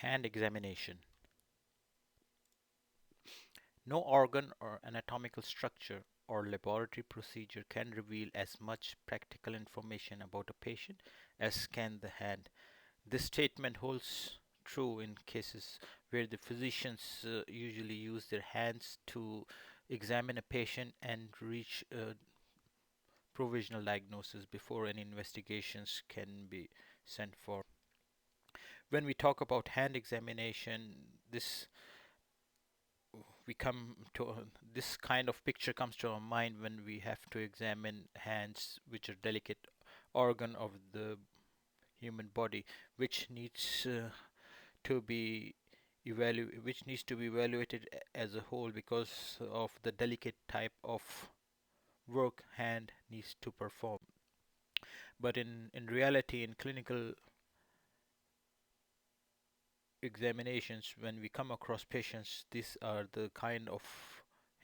Hand examination. No organ or anatomical structure or laboratory procedure can reveal as much practical information about a patient as can the hand. This statement holds true in cases where the physicians usually use their hands to examine a patient and reach a provisional diagnosis before any investigations can be sent for. When we talk about hand examination, this we come to this kind of picture comes to our mind when we have to examine hands, which are delicate organ of the human body, which needs to be which needs to be evaluated as a whole because of the delicate type of work hand needs to perform. But in reality, in clinical examinations, when we come across patients, these are the kind of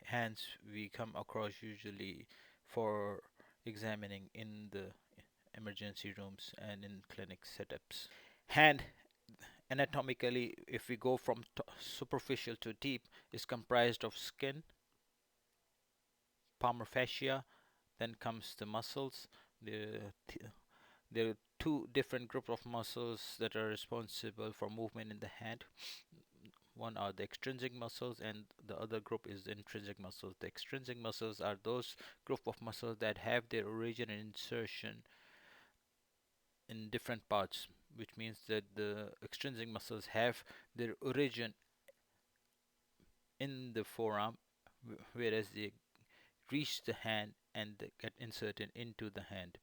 hands we come across usually for examining in the emergency rooms and in clinic setups. Hand anatomically, if we go from superficial to deep, is comprised of skin, palmar fascia, then comes the muscles. The, there are two different groups of muscles that are responsible for movement in the hand. One are the extrinsic muscles and the other group is the intrinsic muscles. The extrinsic muscles are those group of muscles that have their origin and insertion in different parts, which means that the extrinsic muscles have their origin in the forearm, whereas they reach the hand and they get inserted into the hand.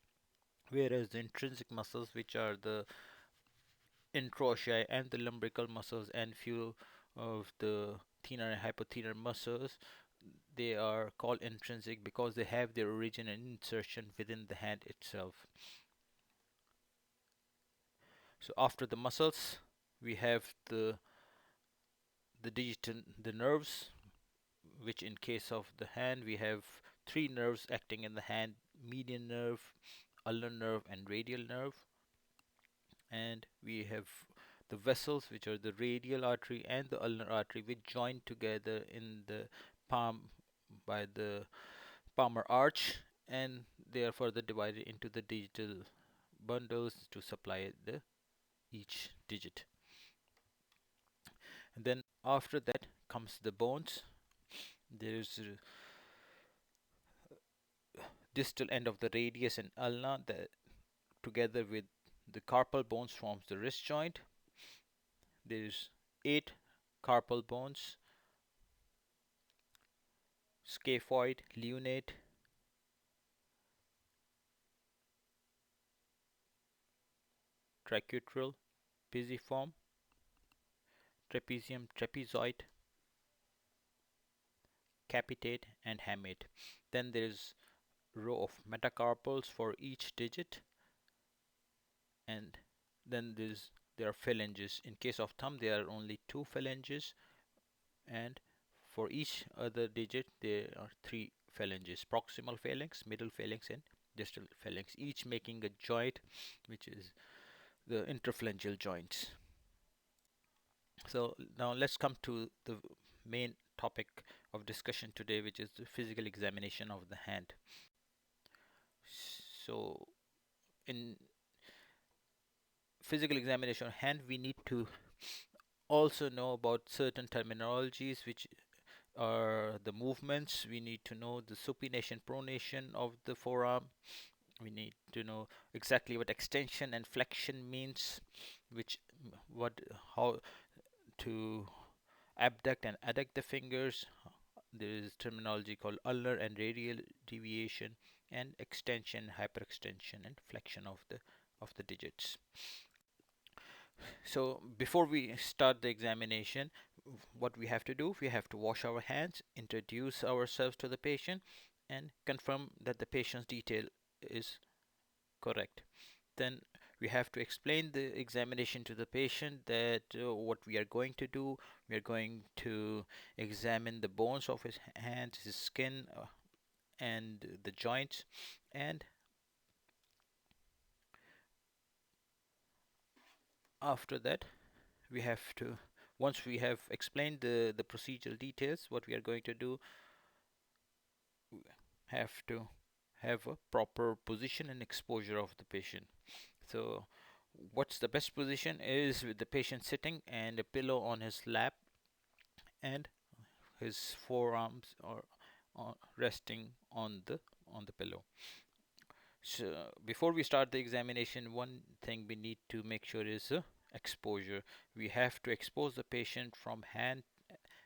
Whereas the intrinsic muscles, which are the interossei and the lumbrical muscles and few of the thenar and hypothenar muscles, they are called intrinsic because they have their origin and insertion within the hand itself. So after the muscles, we have the nerves, which in case of the hand we have three nerves acting in the hand: median nerve, ulnar nerve, and radial nerve. And we have the vessels, which are the radial artery and the ulnar artery, which join together in the palm by the palmar arch, and they are further divided into the digital bundles to supply the each digit. And then after that comes the bones. There is distal end of the radius and ulna that together with the carpal bones forms the wrist joint. There is 8 carpal bones: scaphoid, lunate, tricutral, pisiform, trapezium, trapezoid, capitate, and hamate. Then there is row of metacarpals for each digit, and then there are phalanges. In case of thumb, there are only 2 phalanges, and for each other digit, there are 3 phalanges: proximal phalanx, middle phalanx, and distal phalanx, each making a joint, which is the interphalangeal joints. So now let's come to the main topic of discussion today, which is the physical examination of the hand. So in physical examination of hand, we need to also know about certain terminologies, which are the movements. We need to know the supination, pronation of the forearm. We need to know exactly what extension and flexion means, which what how to abduct and adduct the fingers. There is terminology called ulnar and radial deviation, and extension, hyperextension, and flexion of the digits. So before we start the examination, what we have to do, we have to wash our hands, introduce ourselves to the patient, and confirm that the patient's detail is correct. Then we have to explain the examination to the patient that what we are going to do. We are going to examine the bones of his hands, his skin, and the joints. And after that, we have to, once we have explained the procedural details, what we are going to do, we have to have a proper position and exposure of the patient. So what's the best position is with the patient sitting and a pillow on his lap and his forearms are resting on the pillow. So before we start the examination, one thing we need to make sure is exposure. We have to expose the patient from hand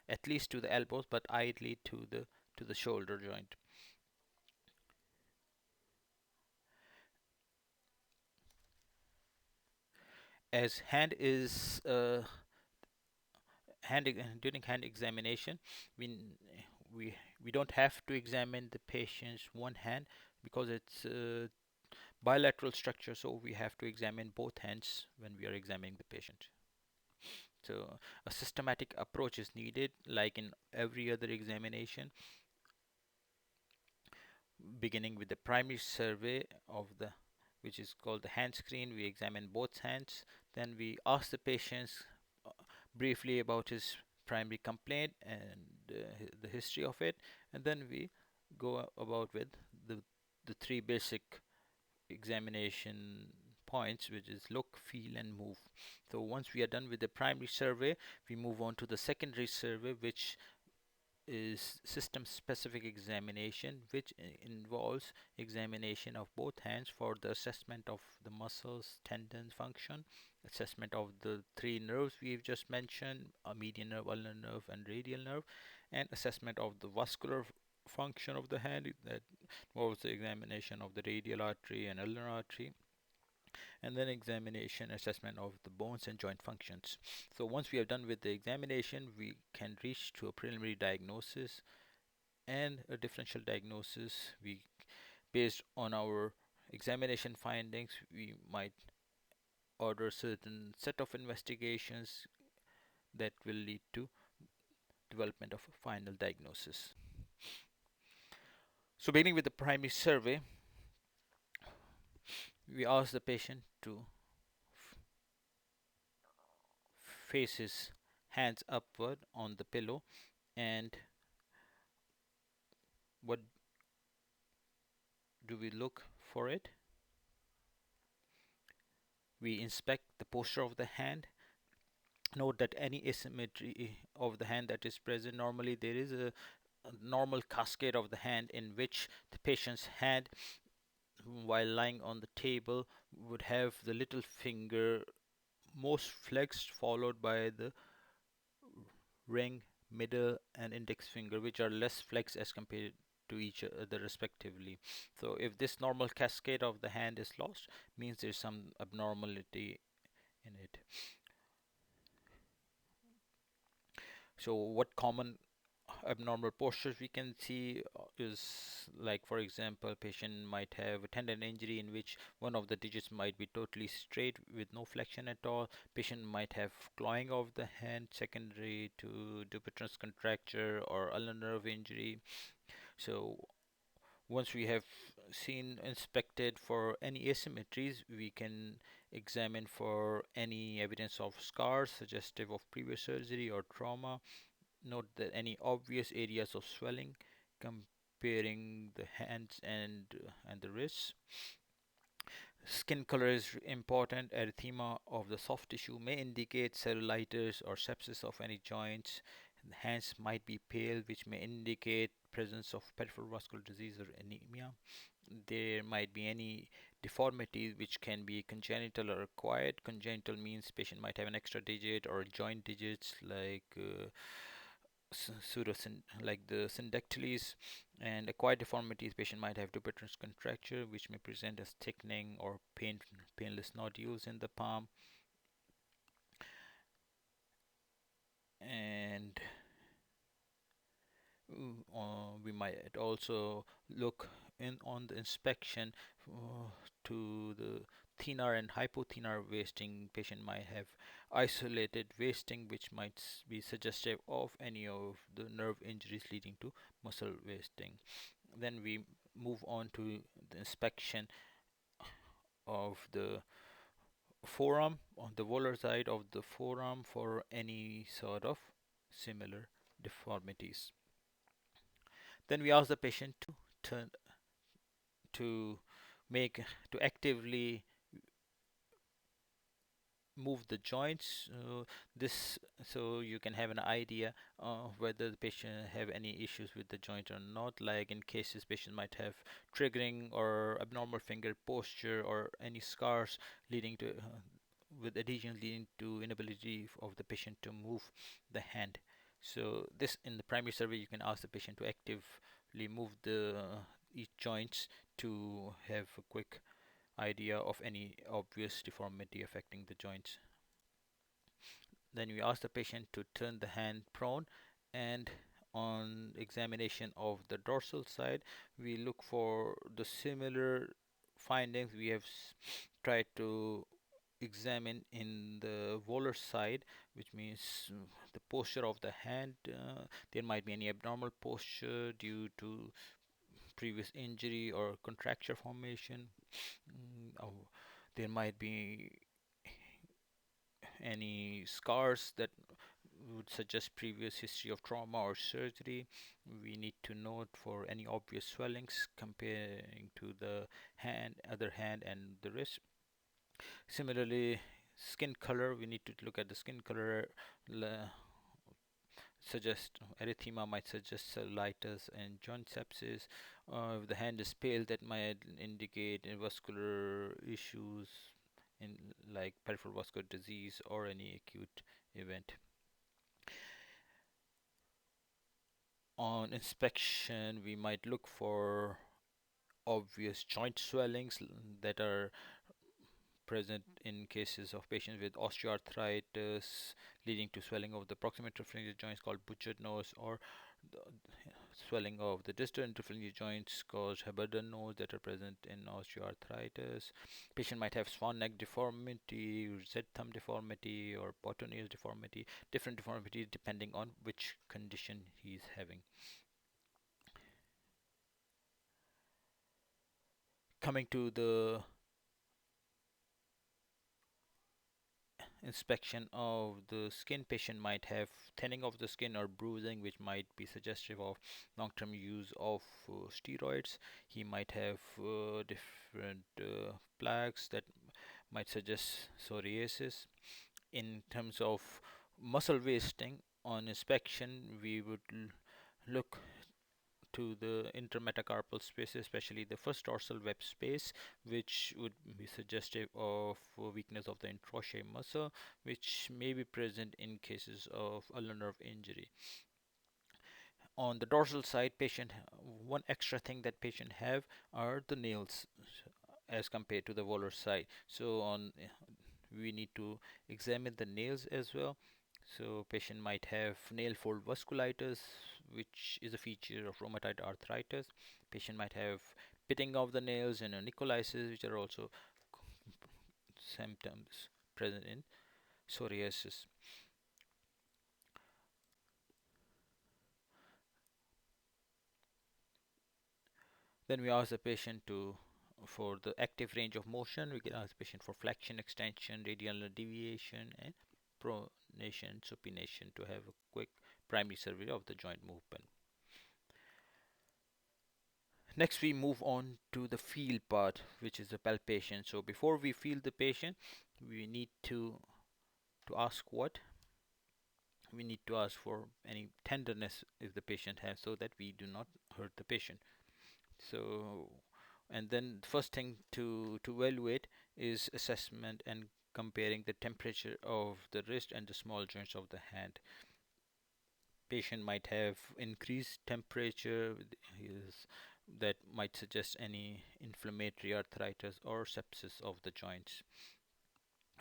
at least to the elbows, but ideally to the shoulder joint. As hand is during hand examination, we we we don't have to examine the patient's one hand because it's bilateral structure, so we have to examine both hands when we are examining the patient. So a systematic approach is needed, like in every other examination, beginning with the primary survey of the, which is called the hand screen. We examine both hands. Then we ask the patients uh, briefly about his primary complaint and the history of it, and then we go about with the three basic examination points, which is look, feel, and move. So once we are done with the primary survey, we move on to the secondary survey, which is system specific examination, which involves examination of both hands for the assessment of the muscles, tendons function, assessment of the three nerves we've just mentioned, a median nerve, ulnar nerve, and radial nerve, and assessment of the vascular function of the hand. That involves the examination of the radial artery and ulnar artery, and then examination assessment of the bones and joint functions. So once we are done with the examination, we can reach to a preliminary diagnosis and a differential diagnosis. We, based on our examination findings, we might order certain set of investigations that will lead to development of a final diagnosis. So beginning with the primary survey, we ask the patient to face his hands upward on the pillow, and what do we look for it? We inspect the posture of the hand. Note that any asymmetry of the hand that is present, normally there is a normal cascade of the hand in which the patient's hand, while lying on the table, would have the little finger most flexed, followed by the ring, middle, and index finger, which are less flexed as compared to each other respectively. So if this normal cascade of the hand is lost, means there's some abnormality in it. So what common abnormal postures we can see is, like for example, patient might have a tendon injury in which one of the digits might be totally straight with no flexion at all. Patient might have clawing of the hand secondary to dupuytren's contracture or ulnar nerve injury. So once we have seen inspected for any asymmetries, we can examine for any evidence of scars suggestive of previous surgery or trauma. Note that any obvious areas of swelling, comparing the hands and the wrists. Skin color is important. Erythema of the soft tissue may indicate cellulitis or sepsis of any joints. The hands might be pale, which may indicate presence of peripheral vascular disease or anemia. There might be any deformity which can be congenital or acquired. Congenital means patient might have an extra digit or joint digits like like the syndactyles, and acquired deformities, patient might have dupuytren's contracture which may present as thickening or painless nodules in the palm. And we might also look in on the inspection to the thenar and hypothenar wasting. Patient might have isolated wasting which might be suggestive of any of the nerve injuries leading to muscle wasting. Then we move on to the inspection of the forearm, on the volar side of the forearm for any sort of similar deformities. Then we ask the patient to turn to make to actively move the joints. This so you can have an idea whether the patient have any issues with the joint or not. Like in cases patient might have triggering or abnormal finger posture or any scars leading to with adhesion leading to inability of the patient to move the hand. So this in the primary survey you can ask the patient to actively move the each joints to have a quick idea of any obvious deformity affecting the joints. Then we ask the patient to turn the hand prone, and on examination of the dorsal side, we look for the similar findings we have tried to examine in the volar side, which means the posture of the hand. There might be any abnormal posture due to previous injury or contracture formation. There might be any scars that would suggest previous history of trauma or surgery. We need to note for any obvious swellings comparing to the other hand and the wrist. Similarly, skin color, we need to look at the skin color. Suggest erythema might suggest cellulitis and joint sepsis. If the hand is pale, that might indicate vascular issues in like peripheral vascular disease or any acute event. On inspection, we might look for obvious joint swellings that are present in cases of patients with osteoarthritis leading to swelling of the proximal interphalangeal joints called butchered nose, or the swelling of the distal interphalangeal joints called Heberden nose that are present in osteoarthritis. Patient might have swan neck deformity, Z thumb deformity, or bottonius deformity, different deformities depending on which condition he is having. Coming to the inspection of the skin, patient might have thinning of the skin or bruising, which might be suggestive of long-term use of steroids. He might have different plaques that might suggest psoriasis. In terms of muscle wasting, on inspection, we would look to the intermetacarpal space, especially the first dorsal web space, which would be suggestive of weakness of the interosseous muscle, which may be present in cases of ulnar nerve injury. On the dorsal side, patient one extra thing that patient have are the nails as compared to the volar side. So on we need to examine the nails as well. So patient might have nail fold vasculitis, which is a feature of rheumatoid arthritis. Patient might have pitting of the nails and onycholysis, which are also symptoms present in psoriasis. Then we ask the patient to for the active range of motion. We can ask the patient for flexion, extension, radial deviation, and pronation, supination to have a quick primary survey of the joint movement. Next, we move on to the feel part, which is the palpation. So before we feel the patient, we need to ask what? We need to ask for any tenderness if the patient has, so that we do not hurt the patient. So, and then the first thing to evaluate is assessment and comparing the temperature of the wrist and the small joints of the hand. Patient might have increased temperature that might suggest any inflammatory arthritis or sepsis of the joints.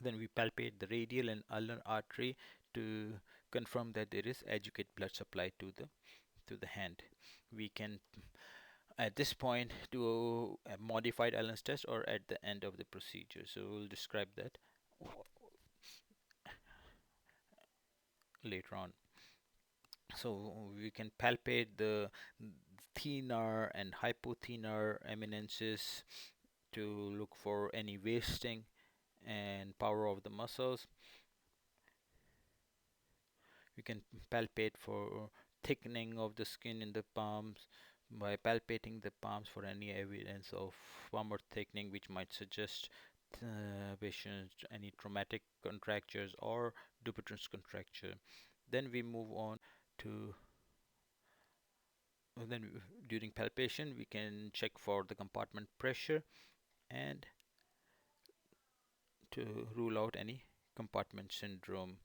Then we palpate the radial and ulnar artery to confirm that there is adequate blood supply to the hand. We can at this point do a modified Allen's test or at the end of the procedure. So we'll describe that later on. So we can palpate the thenar and hypothenar eminences to look for any wasting, and power of the muscles. We can palpate for thickening of the skin in the palms by palpating the palms for any evidence of palmar thickening, which might suggest patients any traumatic contractures or Dupuytren's contracture. Then we move on to during palpation we can check for the compartment pressure and to rule out any compartment syndrome.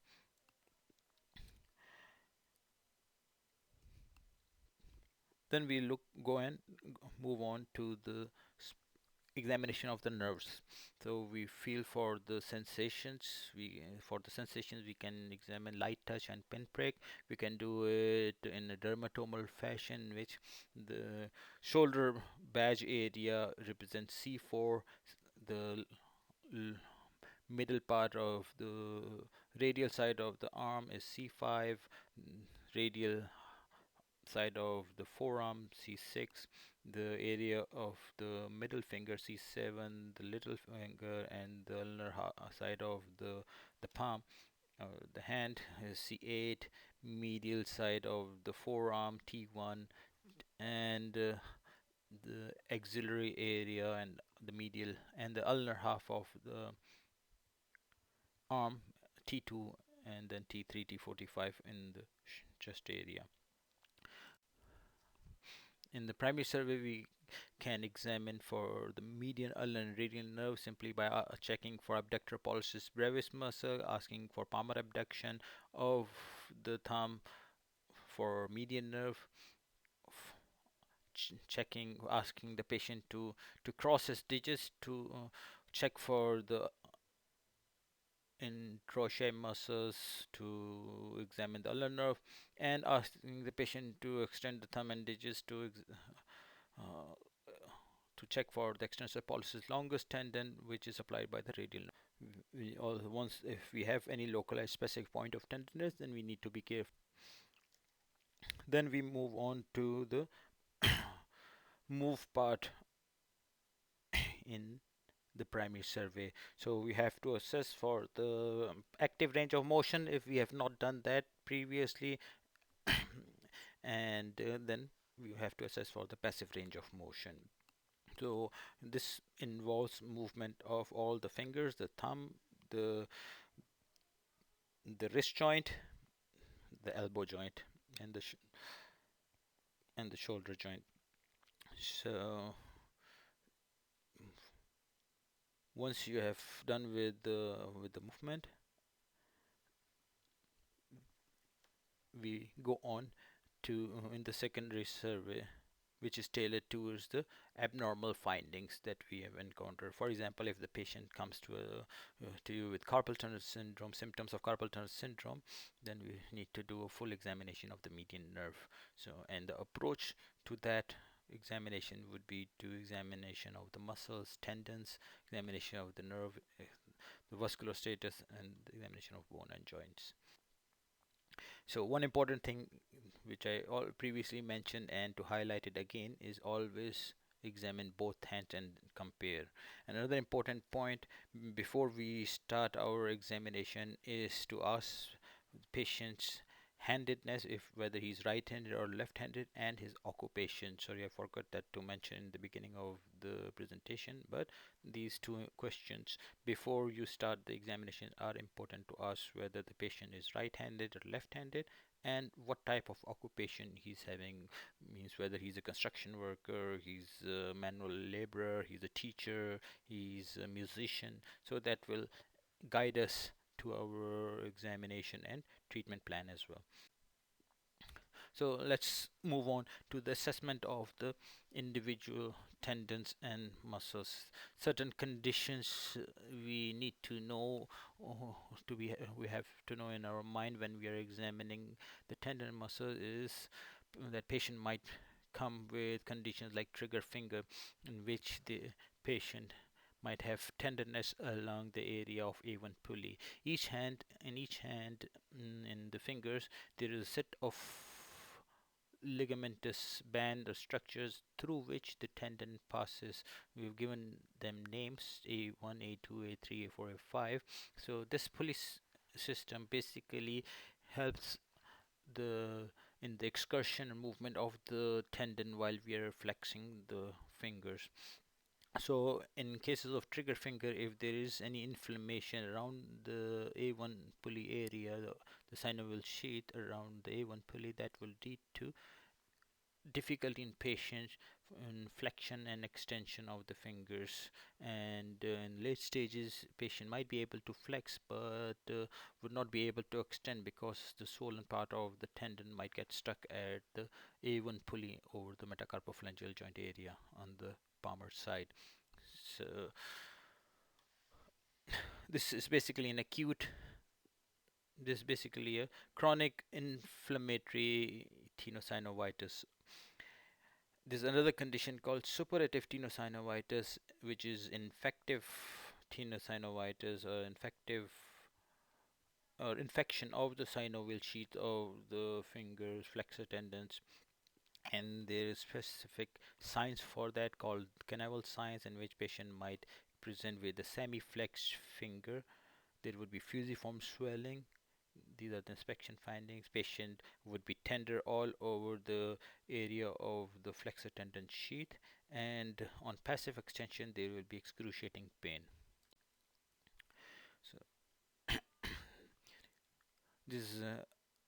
Then we go and move on to the examination of the nerves. So we feel for the sensations. We can examine light touch and pinprick. We can do it in a dermatomal fashion, in which the shoulder badge area represents C4, the middle part of the radial side of the arm is C5, radial side of the forearm C6, the area of the middle finger C7, the little finger and the ulnar side of the palm, the hand is C8, medial side of the forearm T1, and the axillary area and the medial and the ulnar half of the arm T2, and then T3, T45 in the chest area. In the primary survey, we can examine for the median ulnar and radial nerve simply by checking for abductor pollicis brevis muscle, asking for palmar abduction of the thumb for median nerve, checking, asking the patient to cross his digits to check for the interosseous muscles to examine the ulnar nerve, and asking the patient to extend the thumb and digits uh, to check for the extensor pollicis longus tendon, which is applied by the radial nerve. Once if we have any localized specific point of tenderness, then we need to be careful. Then we move on to the move part in the primary survey. So we have to assess for the active range of motion if we have not done that previously, and then we have to assess for the passive range of motion. So this involves movement of all the fingers, the thumb, the wrist joint, the elbow joint, and the shoulder joint. So once you have done with the movement, we go on to in the secondary survey, which is tailored towards the abnormal findings that we have encountered. For example, if the patient comes to you with carpal tunnel syndrome, symptoms of carpal tunnel syndrome, then we need to do a full examination of the median nerve. So, and the approach to that examination would be to examination of the muscles, tendons, examination of the nerve, the vascular status, and the examination of bone and joints. So one important thing which I previously mentioned and to highlight it again is always examine both hands and compare. Another important point before we start our examination is to ask patient's handedness, if whether he's right-handed or left-handed, and his occupation. Sorry, I forgot that to mention in the beginning of the presentation, but these two questions before you start the examination are important to ask whether the patient is right-handed or left-handed, and what type of occupation he's having, means whether he's a construction worker, he's a manual laborer, he's a teacher, he's a musician. So that will guide us to our examination and treatment plan as well. So let's move on to the assessment of the individual tendons and muscles. Certain conditions we need to know, we have to know in our mind when we are examining the tendon and muscle is that patient might come with conditions like trigger finger, in which the patient might have tenderness along the area of A1 pulley. In each hand, in the fingers, there is a set of ligamentous band or structures through which the tendon passes. We've given them names A1, A2, A3, A4, A5. So this pulley system basically helps the in the excursion and movement of the tendon while we are flexing the fingers. So in cases of trigger finger, if there is any inflammation around the A1 pulley area, the synovial sheath around the A1 pulley, that will lead to difficulty in patients in flexion and extension of the fingers. And in late stages, patient might be able to flex but would not be able to extend because the swollen part of the tendon might get stuck at the A1 pulley over the metacarpophalangeal joint area on the palmar side. So this is basically an acute, this is basically a chronic inflammatory tenosynovitis. There's another condition called suppurative tenosynovitis, which is infective tenosynovitis or infection of the synovial sheath of the fingers, flexor tendons, and there is specific signs for that called Canaval signs, in which patient might present with a semi-flexed finger. There would be fusiform swelling. These are the inspection findings. Patient would be tender all over the area of the flexor tendon sheath, and on passive extension there will be excruciating pain. So this is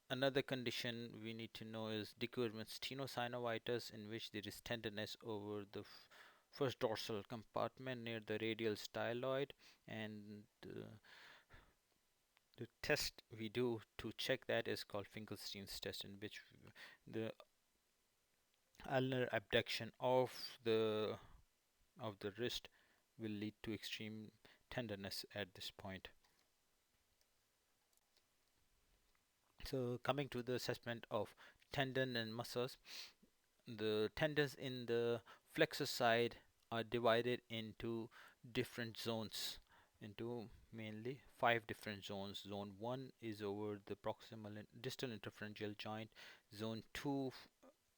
another condition we need to know is decurvent stenosynovitis, in which there is tenderness over the first dorsal compartment near the radial styloid, and the test we do to check that is called Finkelstein's test, in which the ulnar abduction the of the wrist will lead to extreme tenderness at this point. So coming to the assessment of tendon and muscles, the tendons in the flexor side are divided into different zones, into mainly 5 different zones. Zone 1 is over the proximal and distal interphalangeal joint. Zone 2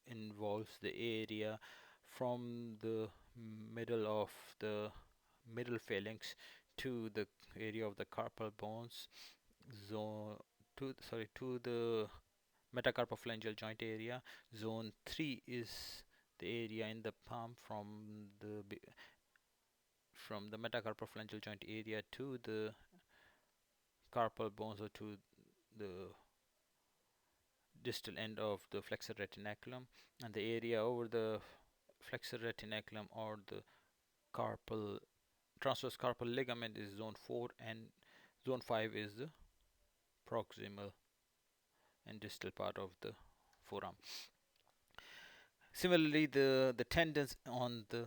involves the area from the middle of the middle phalanx to the area of the carpal bones. Zone to the metacarpophalangeal joint area. Zone 3 is the area in the palm from the metacarpophalangeal joint area to the carpal bones, or to the distal end of the flexor retinaculum, and the area over the flexor retinaculum or the carpal transverse carpal ligament is zone 4, and zone 5 is the proximal and distal part of the forearm. Similarly, the tendons on the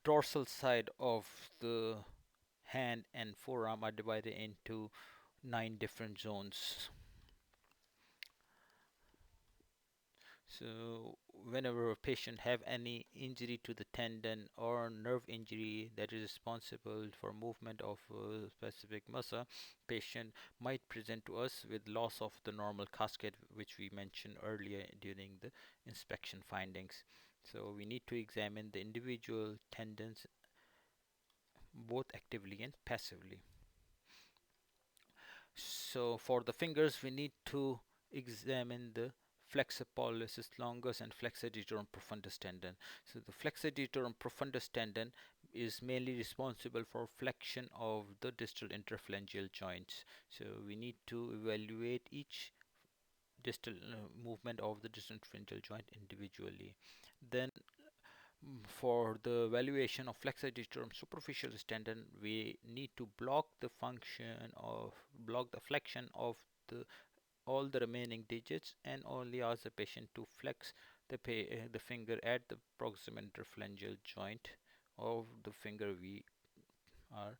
dorsal side of the hand and forearm are divided into 9 different zones. So whenever a patient have any injury to the tendon or nerve injury that is responsible for movement of a specific muscle, patient might present to us with loss of the normal cascade, which we mentioned earlier during the inspection findings. So we need to examine the individual tendons both actively and passively. So for the fingers, we need to examine the flexor pollicis longus and flexor digitorum profundus tendon. So the flexor digitorum profundus tendon is mainly responsible for flexion of the distal interphalangeal joints. So we need to evaluate each distal movement of the distal interphalangeal joint individually. Then for the evaluation of flexor digitorum superficialis tendon, we need to block the flexion of the all the remaining digits, and only ask the patient to flex the finger at the proximal interphalangeal joint of the finger we are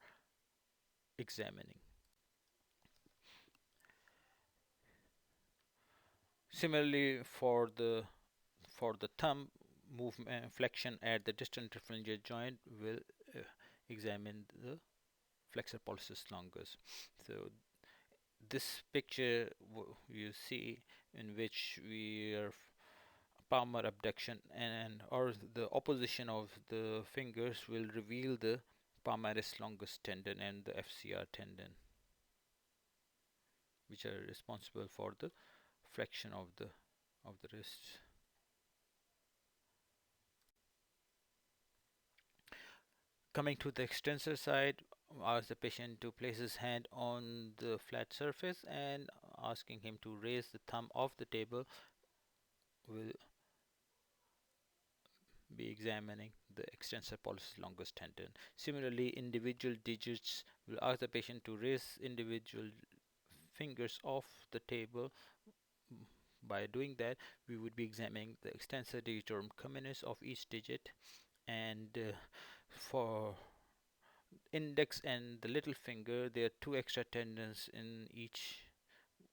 examining. Similarly, for the thumb movement flexion at the distal interphalangeal joint, will examine the flexor pollicis longus. So this picture you see, in which we are palmar abduction and or the opposition of the fingers will reveal the palmaris longus tendon and the FCR tendon, which are responsible for the flexion of the wrist. Coming to the extensor side, ask the patient to place his hand on the flat surface and asking him to raise the thumb off the table. Will be examining the extensor pollicis longus tendon. Similarly, individual digits will ask the patient to raise individual fingers off the table. By doing that, we would be examining the extensor digitorum communis of each digit, and for index and the little finger, there are two extra tendons in each.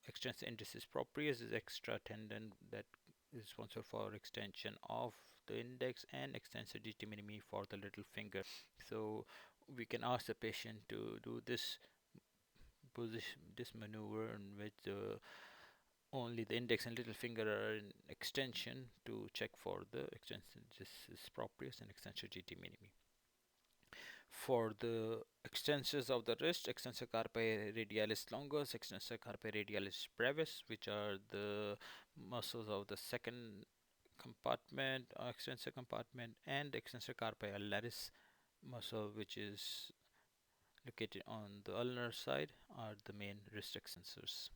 Extensor indicis proprius is extra tendon that is responsible for extension of the index, and extensor digiti minimi for the little finger. So we can ask the patient to do this position, this maneuver in which only the index and little finger are in extension to check for the extensor indicis proprius and extensor digiti minimi. For the extensors of the wrist, extensor carpi radialis longus, extensor carpi radialis brevis, which are the muscles of the second compartment, extensor compartment, and extensor carpi ulnaris muscle, which is located on the ulnar side, are the main wrist extensors.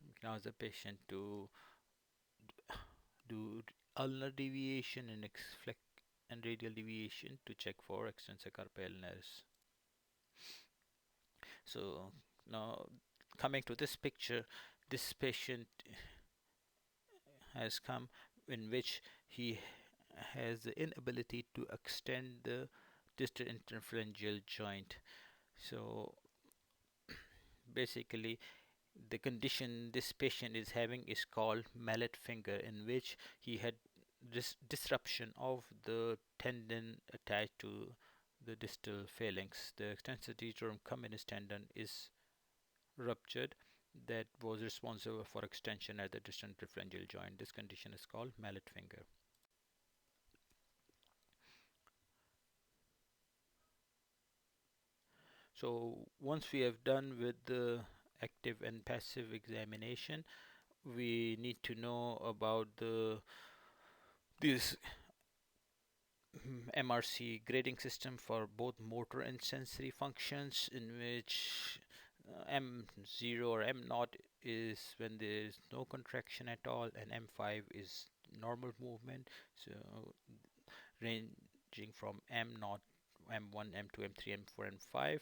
You can ask the patient to do ulnar deviation and radial deviation to check for extensor carpi ulnaris. So now coming to this picture, this patient has come in which he has the inability to extend the distal interphalangeal joint. So basically the condition this patient is having is called mallet finger, in which he had disruption of the tendon attached to the distal phalanx. The extensor digitorum communis tendon is ruptured, that was responsible for extension at the distal interphalangeal joint. This condition is called mallet finger. So once we have done with the active and passive examination, we need to know about this MRC grading system for both motor and sensory functions, in which M0 or M0 is when there is no contraction at all, and M5 is normal movement. So ranging from M0, M1, M2, M3, M4, and 5,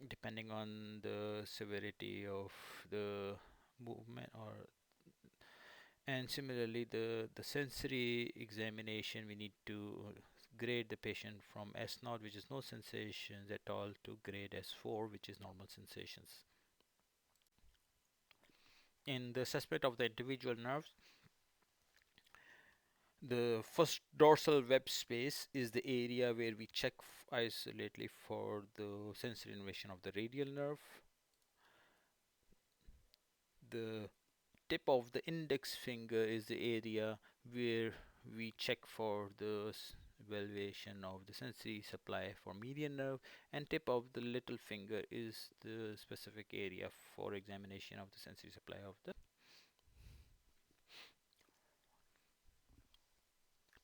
depending on the severity of the movement. Or and similarly, the sensory examination, we need to grade the patient from S0, which is no sensations at all, to grade S4, which is normal sensations. In the assessment of the individual nerves, the first dorsal web space is the area where we check isolately for the sensory innervation of the radial nerve. The tip of the index finger is the area where we check for the evaluation of the sensory supply for median nerve, and tip of the little finger is the specific area for examination of the sensory supply of the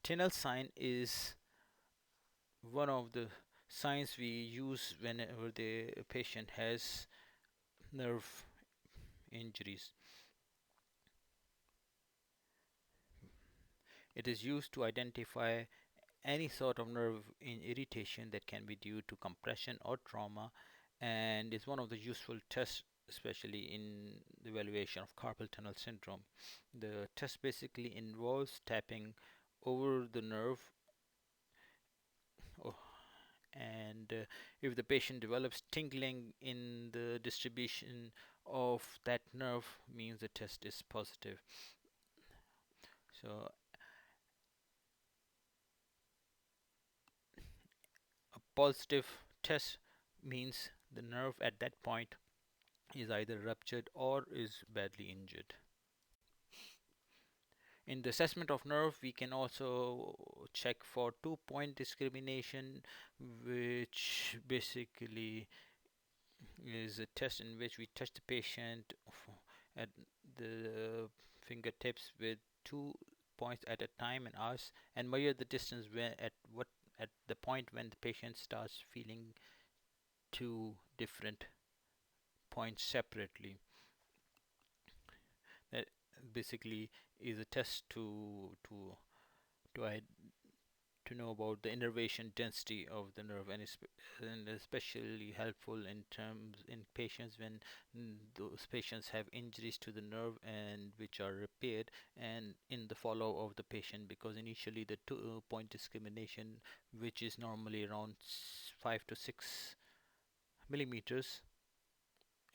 Tinel sign. Is one of the signs we use whenever the patient has nerve injuries. It is used to identify any sort of nerve irritation that can be due to compression or trauma, and is one of the useful tests, especially in the evaluation of carpal tunnel syndrome. The test basically involves tapping over the nerve, oh, and if the patient develops tingling in the distribution of that nerve, means the test is positive. So a positive test means the nerve at that point is either ruptured or is badly injured. In the assessment of nerve, we can also check for 2-point discrimination, which basically is a test in which we touch the patient at the fingertips with 2 points at a time and us and measure the distance when at the point when the patient starts feeling two different points separately. That basically is a test to to know about the innervation density of the nerve, and especially helpful in terms in patients when those patients have injuries to the nerve and which are repaired, and in the follow of the patient, because initially the 2-point discrimination, which is normally around 5 to 6 millimeters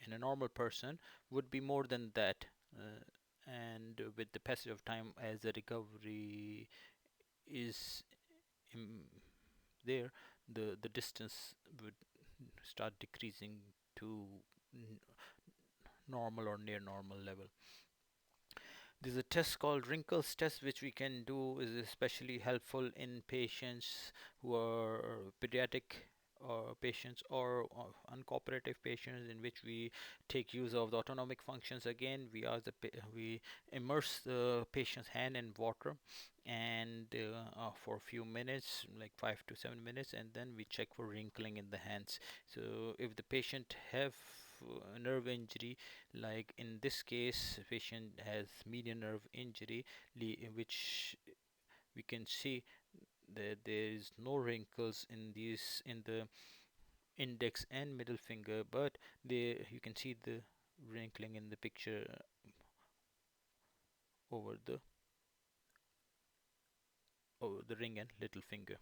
in a normal person, would be more than that, and with the passage of time, as the recovery is im- there, the distance would start decreasing to normal or near normal level. There's a test called wrinkles test, which we can do, is especially helpful in patients who are pediatric patients or uncooperative patients, in which we take use of the autonomic functions. Again, we immerse the patient's hand in water and for a few minutes, like 5 to 7 minutes, and then we check for wrinkling in the hands. So if the patient have a nerve injury, like in this case, the patient has median nerve injury, which we can see that there is no wrinkles in the index and middle finger, but there you can see the wrinkling in the picture over the ring and little finger.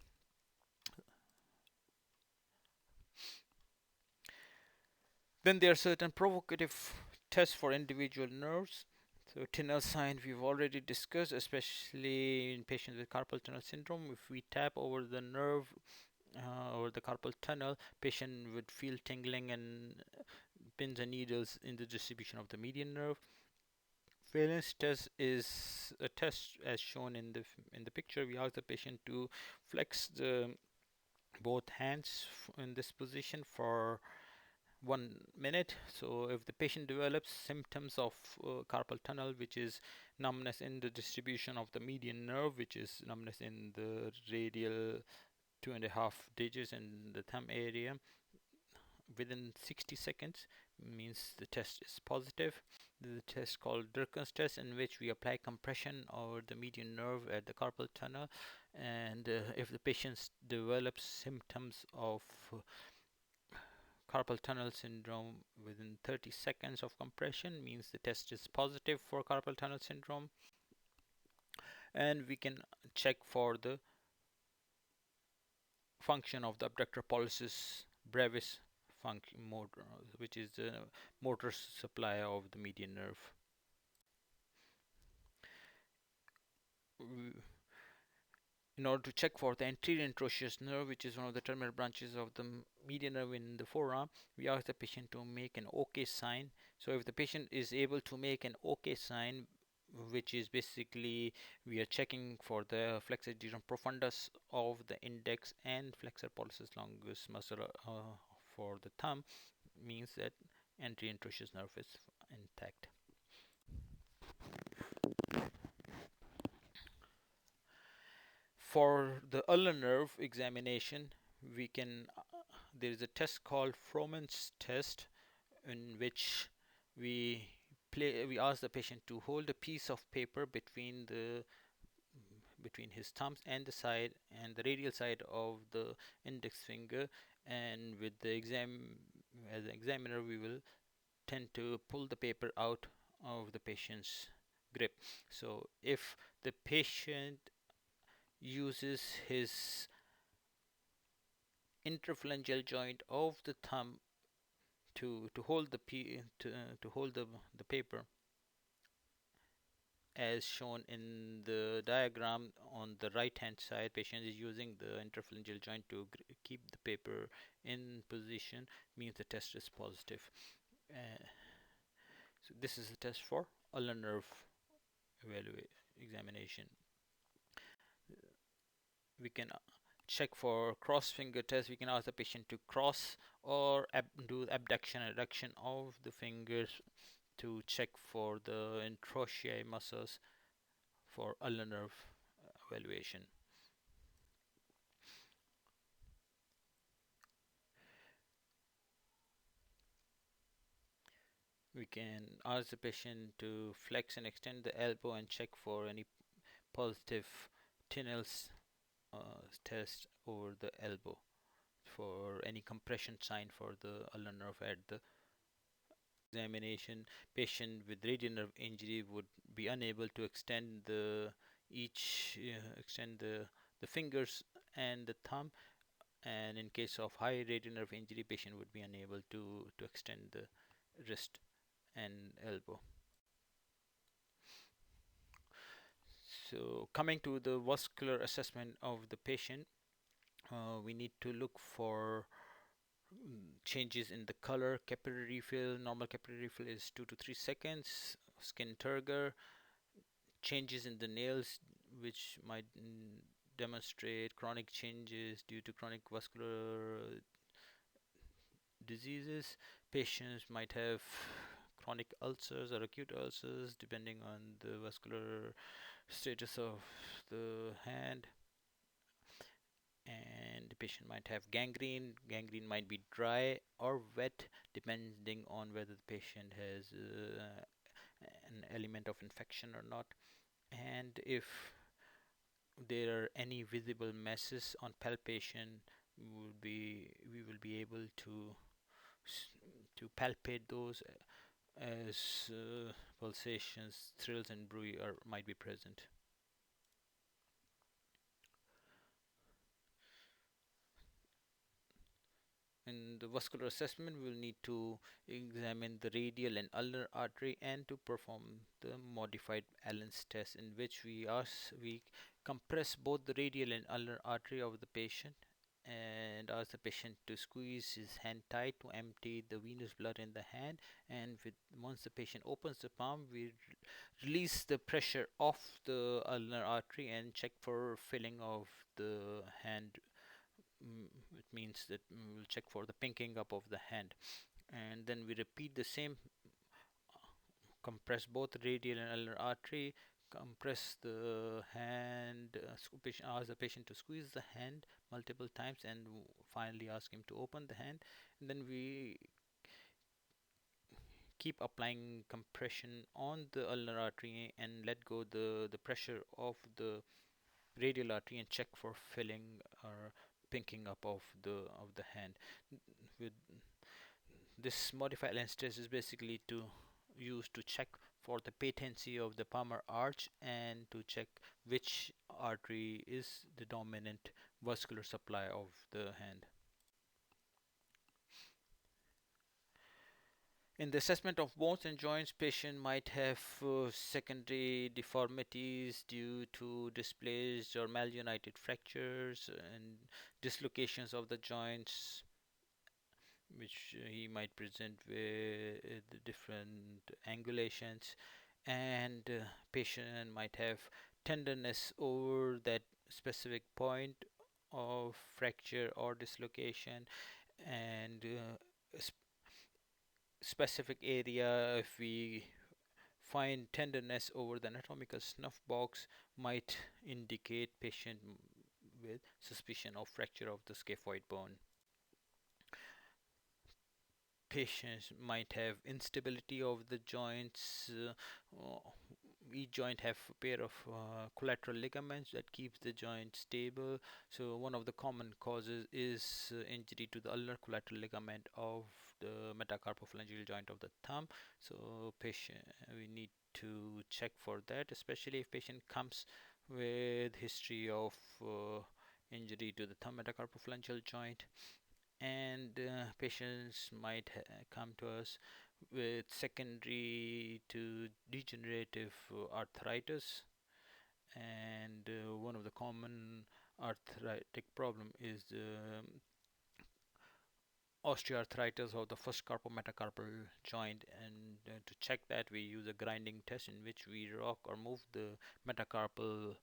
Then there are certain provocative tests for individual nerves. So tunnel sign we've already discussed, especially in patients with carpal tunnel syndrome. If we tap over the nerve over the carpal tunnel, patient would feel tingling and pins and needles in the distribution of the median nerve. Valence test is a test as shown in the picture. We ask the patient to flex the both hands in this position for 1 minute. So if the patient develops symptoms of carpal tunnel, which is numbness in the distribution of the median nerve, which is numbness in the radial 2.5 digits in the thumb area, within 60 seconds, means the test is positive. There is a test called Durkin's test, in which we apply compression over the median nerve at the carpal tunnel, and if the patient develops symptoms of carpal tunnel syndrome within 30 seconds of compression, means the test is positive for carpal tunnel syndrome. And we can check for the function of the abductor pollicis brevis function motor, which is the motor supply of the median nerve. In order to check for the anterior interosseous nerve, which is one of the terminal branches of the median nerve in the forearm, we ask the patient to make an OK sign. So if the patient is able to make an OK sign, which is basically we are checking for the flexor digitum profundus of the index and flexor pollicis longus muscle for the thumb, means that anterior interosseous nerve is intact. For the ulnar nerve examination, we can there is a test called Fromen's test, in which we we ask the patient to hold a piece of paper between his thumbs and the radial side of the index finger, and with the as an examiner, we will tend to pull the paper out of the patient's grip. So if the patient uses his interphalangeal joint of the thumb to hold to hold the paper, as shown in the diagram on the right hand side, patient is using the interphalangeal joint to keep the paper in position, means the test is positive. So this is the test for ulnar nerve evaluation. examination. We can check for cross finger test. We can ask the patient to cross or do abduction and adduction of the fingers to check for the interosseous muscles for ulnar nerve evaluation. We can ask the patient to flex and extend the elbow and check for any positive Tinel's test over the elbow for any compression sign for the ulnar nerve at the examination. Patient with radial nerve injury would be unable to extend the fingers and the thumb, and in case of high radial nerve injury, patient would be unable to extend the wrist and elbow. So coming to the vascular assessment of the patient, we need to look for changes in the color, capillary refill. Normal capillary refill is 2 to 3 seconds. Skin turgor, changes in the nails, which might demonstrate chronic changes due to chronic vascular diseases. Patients might have chronic ulcers or acute ulcers depending on the vascular status of the hand. And the patient might have gangrene. Gangrene might be dry or wet depending on whether the patient has an element of infection or not. And if there are any visible masses on palpation, we will be able to palpate those as pulsations, thrills, and bruit might be present. In the vascular assessment, we'll need to examine the radial and ulnar artery and to perform the modified Allen's test, in which we compress both the radial and ulnar artery of the patient and ask the patient to squeeze his hand tight to empty the venous blood in the hand. And once the patient opens the palm, we release the pressure off the ulnar artery and check for filling of the hand. It means that we'll check for the pinking up of the hand, and then we repeat the same. Compress both radial and ulnar artery, compress the hand, ask the patient to squeeze the hand multiple times, and finally ask him to open the hand. And then we keep applying compression on the ulnar artery and let go the pressure of the radial artery and check for filling or pinking up of the hand. With this modified lens test is basically to use to check for the patency of the palmar arch and to check which artery is the dominant vascular supply of the hand. In the assessment of bones and joints, patient might have secondary deformities due to displaced or malunited fractures and dislocations of the joints, which he might present with different angulations, and patient might have tenderness over that specific point of fracture or dislocation, and specific area, if we find tenderness over the anatomical snuff box, might indicate patient with suspicion of fracture of the scaphoid bone. Patients might have instability of the joints. Each joint have a pair of collateral ligaments that keeps the joint stable. So one of the common causes is injury to the ulnar collateral ligament of the metacarpophalangeal joint of the thumb. So patient, we need to check for that, especially if patient comes with history of injury to the thumb metacarpophalangeal joint. And patients might come to us with secondary to degenerative arthritis, and one of the common arthritic problem is osteoarthritis of the first carpometacarpal joint, and to check that we use a grinding test in which we rock or move the metacarpal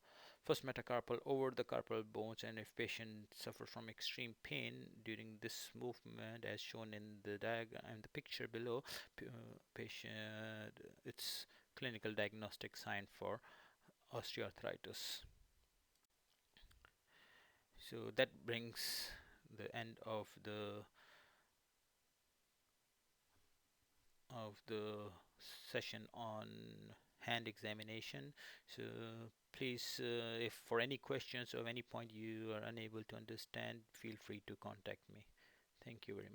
first metacarpal over the carpal bones, and if patient suffers from extreme pain during this movement as shown in the diagram and the picture below, patient it's clinical diagnostic sign for osteoarthritis. So that brings the end of the session on hand examination. So please, if for any questions or any point you are unable to understand, feel free to contact me. Thank you very much.